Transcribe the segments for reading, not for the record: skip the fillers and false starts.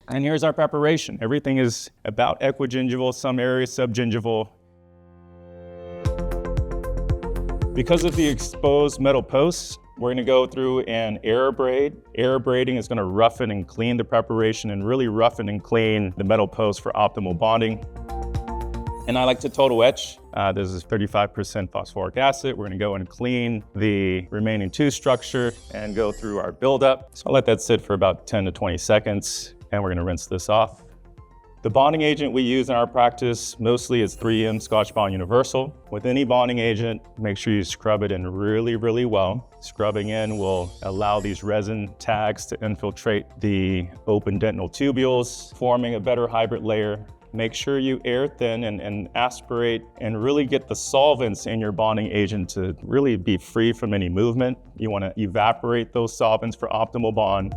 And here's our preparation. Everything is about equigingival, some areas subgingival. Because of the exposed metal posts, we're gonna go through and air abrade. Air abrading is gonna roughen and clean the preparation and really roughen and clean the metal post for optimal bonding. And I like to Total-etch. This is 35% phosphoric acid. We're gonna go and clean the remaining tooth structure and go through our buildup. So I'll let that sit for about 10 to 20 seconds, and we're gonna rinse this off. The bonding agent we use in our practice mostly is 3M Scotch Bond Universal. With any bonding agent, make sure you scrub it in really, really well. Scrubbing in will allow these resin tags to infiltrate the open dental tubules, forming a better hybrid layer. Make sure you air thin and aspirate and really get the solvents in your bonding agent to really be free from any movement. You want to evaporate those solvents for optimal bond.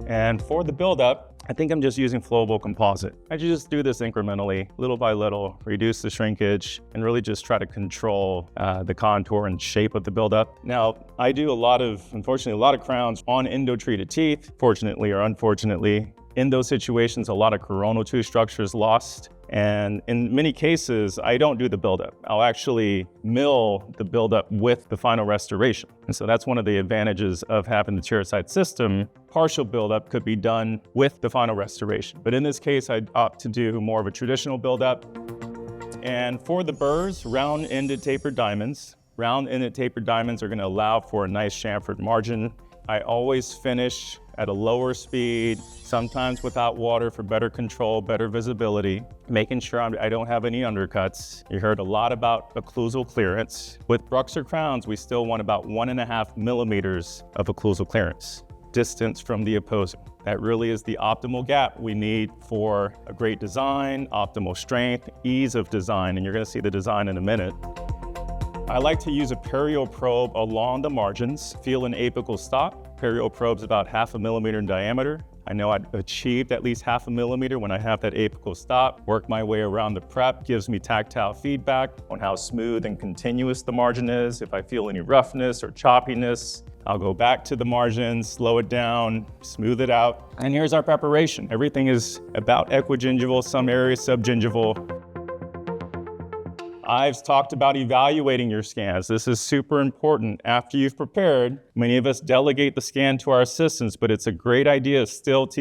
And for the buildup, I think I'm just using flowable composite. I just do this incrementally, little by little, reduce the shrinkage, and really just try to control the contour and shape of the buildup. Now, I do unfortunately, a lot of crowns on endo-treated teeth, fortunately or unfortunately. In those situations, a lot of coronal tooth structure is lost. And in many cases, I don't do the buildup. I'll actually mill the buildup with the final restoration. And so that's one of the advantages of having the Chairside system. Partial buildup could be done with the final restoration. But in this case, I'd opt to do more of a traditional buildup. And for the burs, round-ended tapered diamonds. Round-ended tapered diamonds are gonna allow for a nice chamfered margin. I always finish at a lower speed, sometimes without water for better control, better visibility, making sure I don't have any undercuts. You heard a lot about occlusal clearance. With Bruxer crowns, we still want about 1.5 millimeters of occlusal clearance, distance from the opposing. That really is the optimal gap we need for a great design, optimal strength, ease of design, and you're gonna see the design in a minute. I like to use a perio probe along the margins, feel an apical stop. Perio probe's about 0.5 millimeter in diameter. I know I've achieved at least 0.5 millimeter when I have that apical stop. Work my way around the prep, gives me tactile feedback on how smooth and continuous the margin is. If I feel any roughness or choppiness, I'll go back to the margins, slow it down, smooth it out. And here's our preparation. Everything is about equigingival, some areas subgingival. I've talked about evaluating your scans. This is super important. After you've prepared, many of us delegate the scan to our assistants, but it's a great idea still to